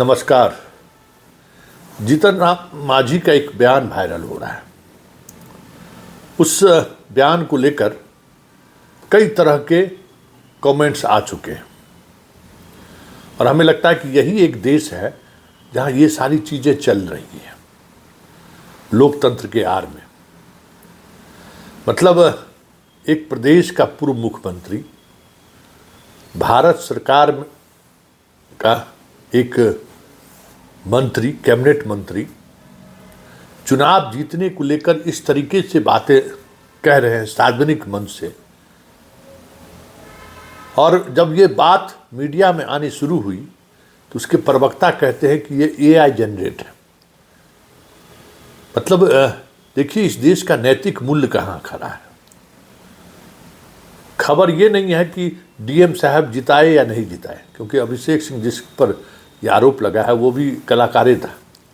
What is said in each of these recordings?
नमस्कार। जीतन राम मांझी का एक बयान वायरल हो रहा है। उस बयान को लेकर कई तरह के कमेंट्स आ चुके हैं और हमें लगता है कि यही एक देश है जहां ये सारी चीजें चल रही हैं लोकतंत्र के आड़ में। मतलब एक प्रदेश का पूर्व मुख्यमंत्री, भारत सरकार का एक मंत्री, कैबिनेट मंत्री, चुनाव जीतने को लेकर इस तरीके से बातें कह रहे हैं सार्वजनिक मंच से। और जब ये बात मीडिया में आनी शुरू हुई तो उसके प्रवक्ता कहते हैं कि ये एआई जनरेट है। मतलब देखिए, इस देश का नैतिक मूल्य कहाँ खड़ा है। खबर ये नहीं है कि डीएम साहब जिताए या नहीं जिताए, क्योंकि अभिषेक सिंह जिस पर यह आरोप लगा है वो भी कलाकारे था।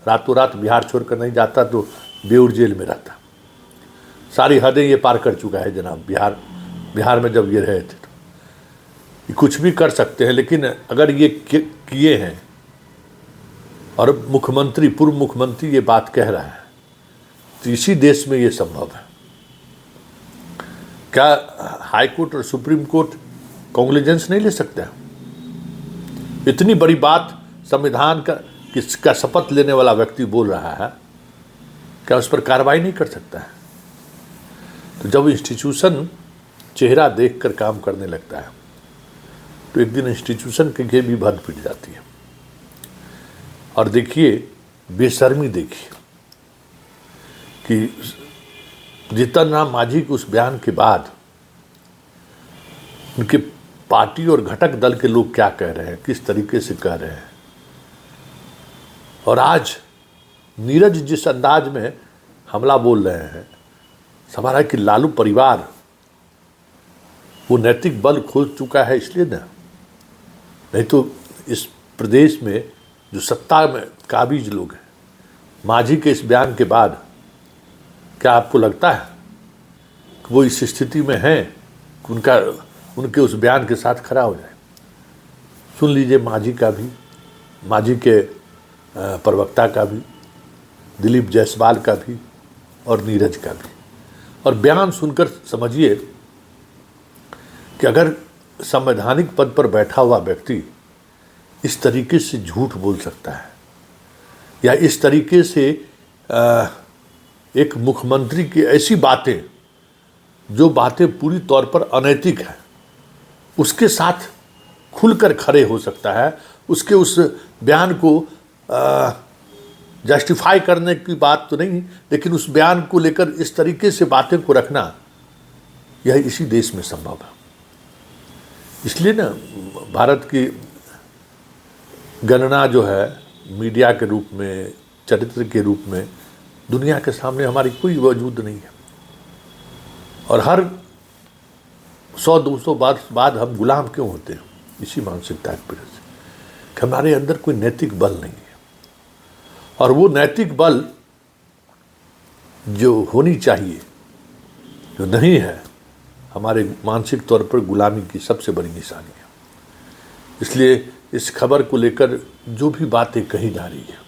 रातों रात बिहार छोड़कर नहीं जाता तो बेऊर जेल में रहता। सारी हदें ये पार कर चुका है जनाब। बिहार में जब ये रहे थे तो ये कुछ भी कर सकते हैं, लेकिन अगर ये किए हैं और मुख्यमंत्री, पूर्व मुख्यमंत्री ये बात कह रहा है तो इसी देश में ये संभव है। क्या हाई कोर्ट और सुप्रीम कोर्ट कॉन्ग्लिजेंस नहीं ले सकते? इतनी बड़ी बात संविधान का शपथ लेने वाला व्यक्ति बोल रहा है, क्या उस पर कार्रवाई नहीं कर सकता है? तो जब इंस्टीट्यूशन चेहरा देखकर काम करने लगता है तो एक दिन इंस्टीट्यूशन की भी भंड पिट जाती है। और देखिए, बेशर्मी देखिए कि जीतन राम मांझी के उस बयान के बाद उनके पार्टी और घटक दल के लोग क्या कह रहे हैं, किस तरीके से कह रहे हैं। और आज नीरज जिस अंदाज में हमला बोल रहे हैं, सवाल है कि लालू परिवार वो नैतिक बल खोज चुका है इसलिए ना, नहीं तो इस प्रदेश में जो सत्ता में काबिज लोग हैं, मांझी के इस बयान के बाद क्या आपको लगता है कि वो इस स्थिति में हैं कि उनके उस बयान के साथ खड़ा हो जाए? सुन लीजिए मांझी का भी, मांझी के प्रवक्ता का भी, दिलीप जायसवाल का भी और नीरज का भी। और बयान सुनकर समझिए कि अगर संवैधानिक पद पर बैठा हुआ व्यक्ति इस तरीके से झूठ बोल सकता है या इस तरीके से एक मुख्यमंत्री की ऐसी बातें, जो बातें पूरी तौर पर अनैतिक हैं, उसके साथ खुलकर खड़े हो सकता है, उसके उस बयान को जस्टिफाई करने की बात तो नहीं, लेकिन उस बयान को लेकर इस तरीके से बातें को रखना, यह इसी देश में संभव है। इसलिए ना भारत की गणना जो है मीडिया के रूप में, चरित्र के रूप में दुनिया के सामने हमारी कोई वजूद नहीं है। और हर 100-200 वर्ष बाद हम गुलाम क्यों होते हैं? इसी मानसिकता की वजह से कि हमारे अंदर कोई नैतिक बल नहीं है। और वो नैतिक बल जो होनी चाहिए, जो नहीं है, हमारे मानसिक तौर पर गुलामी की सबसे बड़ी निशानी है। इसलिए इस खबर को लेकर जो भी बातें कही जा रही है,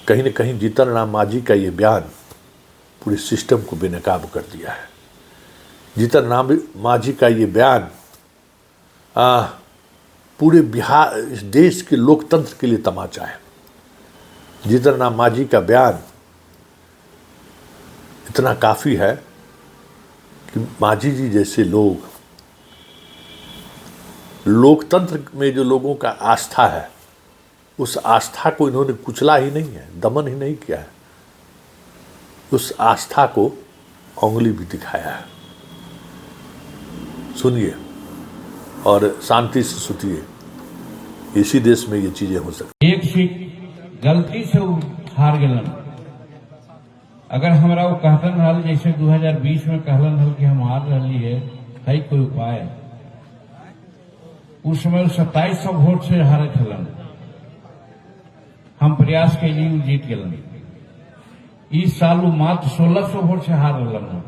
कहीं न कहीं जीतन राम मांझी का ये बयान पूरे सिस्टम को बेनकाब कर दिया है। जीतन राम मांझी का ये बयान पूरे बिहार, इस देश के लोकतंत्र के लिए तमाचा है। जीतन राम मांझी का बयान इतना काफ़ी है कि मांझी जी जैसे लोग, लोकतंत्र में जो लोगों का आस्था है, उस आस्था को इन्होंने कुचला ही नहीं है, दमन ही नहीं किया है, उस आस्था को उंगली भी दिखाया है। सुनिए और शांति से सुनिए, इसी देश में ये चीजें हो सकती। एक सीट गलती से हार गलन। अगर हमारा वो कहतन रहल, जैसे 2020 में कहलन हल कि हम हार रही है कोई उपाय, उस समय 2700 वोट से हारत हलन। हम प्रयास के लिए जीत गलन। इस साल वो मात्र 1600 वोट से हार रहा।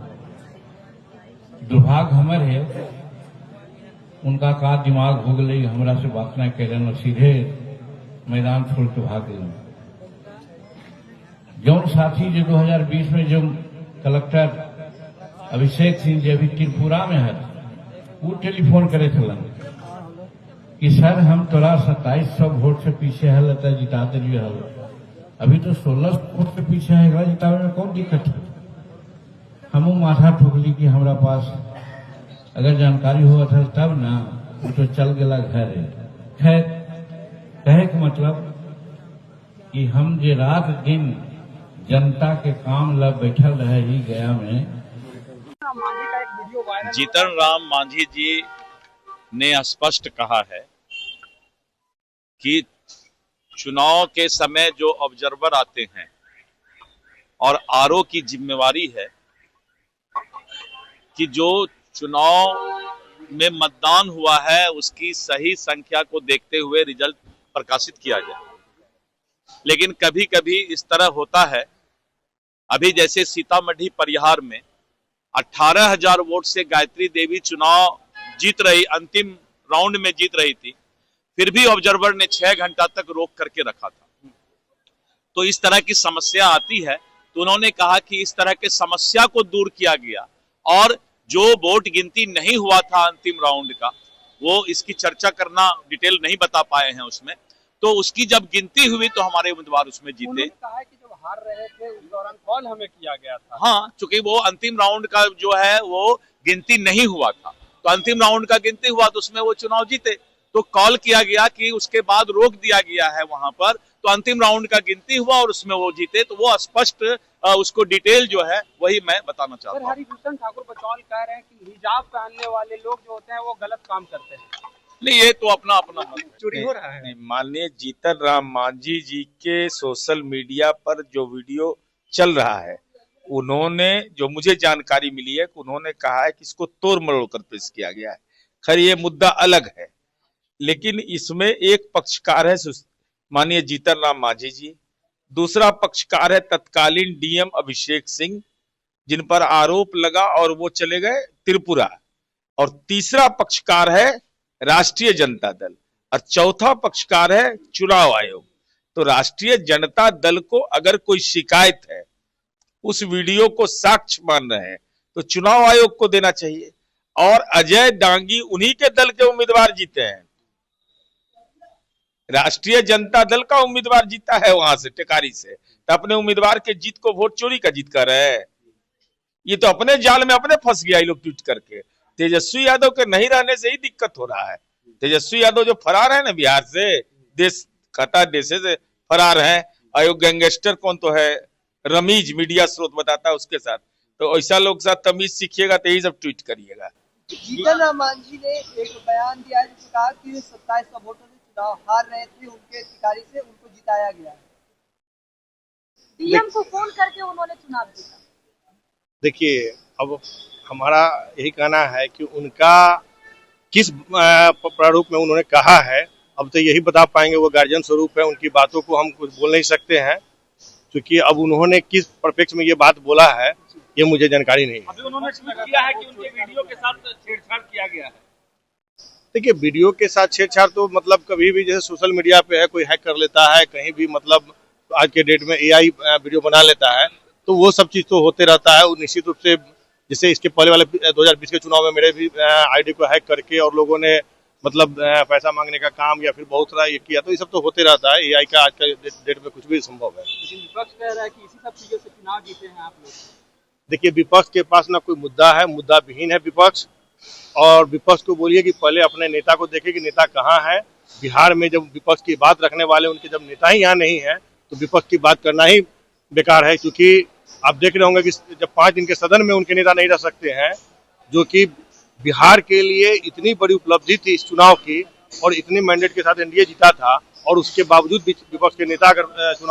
दुर्भाग्य हमर है, उनका का दिमाग हो गई, हमरा से बात नहीं कैलन और सीधे मैदान छोड़ के भाग गए। जौन साथी जो 2020 में जो कलेक्टर अभिषेक सिंह जी अभी त्रिपुरा में है, वो टेलीफोन करे चलन कि सर हम तोरा 2700 वोट से पीछे है, लता जिता दिलिए हल, अभी तो 16 वोट से पीछे है, जितावे में कौन दिक्कत है। हमू माथा ठोकली कि हमारा पास अगर जानकारी हुआ था तब ना, वो तो चल गया घर। खैर कहे के मतलब कि हम जे रात दिन जनता के काम ला बैठल रहे ही गया में। जीतन राम मांझी जी ने स्पष्ट कहा है कि चुनाव के समय जो ऑब्जर्वर आते हैं और आरओ की जिम्मेवारी है कि जो चुनाव में मतदान हुआ है उसकी सही संख्या को देखते हुए रिजल्ट प्रकाशित किया जाए। लेकिन कभी कभी इस तरह होता है, अभी जैसे सीतामढ़ी परिहार में 18,000 वोट से गायत्री देवी चुनाव जीत रही, अंतिम राउंड में जीत रही थी, फिर भी ऑब्जर्वर ने 6 घंटा तक रोक करके रखा था। तो इस तरह की समस्या आती है, तो उन्होंने कहा कि इस तरह के समस्या को दूर किया गया और जो वोट गिनती नहीं हुआ था अंतिम राउंड का, वो इसकी चर्चा करना डिटेल नहीं बता पाए हैं उसमें, तो उसकी जब गिनती हुई तो हमारे उम्मीदवार उसमें जीते। उन्होंने कहा है कि जब हार रहे थे उस दौरान कॉल हमें किया गया था। हाँ, चूंकि वो अंतिम राउंड का जो है वो गिनती नहीं हुआ था, तो अंतिम राउंड का गिनती हुआ तो उसमें वो चुनाव जीते, तो कॉल किया गया कि उसके बाद रोक दिया गया है वहां पर, तो अंतिम राउंड का गिनती हुआ और उसमें वो जीते। तो वो स्पष्ट उसको डिटेल जो है वही मैं बताना चाहता हूँ। हरिभूषण ठाकुर बचौल कह रहे हैं कि हिजाब पहनने वाले लोग जो होते हैं वो गलत काम करते हैं। नहीं, ये तो अपना अपना मत है। चोरी हो रहा है। माननीय जीतन राम मांझी जी के सोशल मीडिया पर जो वीडियो चल रहा है, उन्होंने जो मुझे जानकारी मिली है कि उन्होंने कहा है कि इसको तोड़ मरोड़ कर पेश किया गया है। खैर ये मुद्दा अलग है, लेकिन इसमें एक पक्षकार है माननीय जीतन राम मांझी जी, दूसरा पक्षकार है तत्कालीन डीएम अभिषेक सिंह जिन पर आरोप लगा और वो चले गए त्रिपुरा, और तीसरा पक्षकार है राष्ट्रीय जनता दल और चौथा पक्षकार है चुनाव आयोग। तो राष्ट्रीय जनता दल को अगर कोई शिकायत है, उस वीडियो को साक्ष्य मान रहे हैं, तो चुनाव आयोग को देना चाहिए। और अजय डांगी उन्हीं के दल के उम्मीदवार जीते हैं, राष्ट्रीय जनता दल का उम्मीदवार जीता है वहां से टेकारी से, तो अपने उम्मीदवार के जीत को वोट चोरी का जीत कर रहे हैं। ये तो अपने जाल में अपने फंस गया ये लोग ट्वीट करके। तेजस्वी यादव के नहीं रहने से ही दिक्कत हो रहा है। तेजस्वी यादव जो फरार है ना बिहार से, देश खता देशे से फरार है, और गैंगस्टर कौन तो है रमीज, मीडिया स्रोत बताता है उसके साथ, तो ऐसा लोग साथ तमीज सीखिएगा तो यही सब ट्वीट करिएगा। जीतन राम मांझी ने एक बयान दिया है जिसमें कहा कि 2700 वोटों से चुनाव हार रहे थे उनके टिकारी से, उनको जिताया गया है। डीएम को फोन करके उन्होंने चुनाव जीता। देखिए, अब हमारा यही कहना है कि उनका किस प्रारूप में उन्होंने कहा है, अब तो यही बता पाएंगे, वो गार्जियन स्वरूप है, उनकी बातों को हम कुछ बोल नहीं सकते हैं, क्योंकि अब उन्होंने किस परिप्रेक्ष्य में ये बात बोला है ये मुझे जानकारी नहीं है। अभी उन्होंने ट्वीट किया है कि उनके वीडियो के साथ छेड़छाड़ किया गया है। देखिए, वीडियो के साथ छेड़छाड़ तो मतलब कभी भी जैसे सोशल मीडिया पे है, कोई हैक कर लेता है, कहीं भी मतलब आज के डेट में एआई वीडियो बना लेता है, तो वो सब चीज तो होते रहता है। निश्चित रूप से जैसे इसके पहले वाले 2020 के चुनाव में मेरे भी आईडी को हैक करके और लोगों ने मतलब पैसा मांगने का काम या फिर बहुत सारा ये किया, तो ये सब तो होते रहता है। एआई का आज के डेट में कुछ भी संभव है। लेकिन विपक्ष कह रहा है कि इसी सब चीजों से चुनाव जीते हैं आप लोग। देखिए, विपक्ष के पास ना कोई मुद्दा है, मुद्दा विहीन है विपक्ष। और विपक्ष को बोलिए कि पहले अपने नेता को देखे कि नेता कहाँ है। बिहार में जब विपक्ष की बात रखने वाले उनके जब नेता ही यहाँ नहीं है, तो विपक्ष की बात करना ही बेकार है। क्योंकि आप देख रहे होंगे कि जब 5 दिन के सदन में उनके नेता नहीं रह सकते हैं, जो कि बिहार के लिए इतनी बड़ी उपलब्धि थी इस चुनाव की, और इतने मैंडेट के साथ एनडीए जीता था, और उसके बावजूद विपक्ष के नेता अगर चुनाव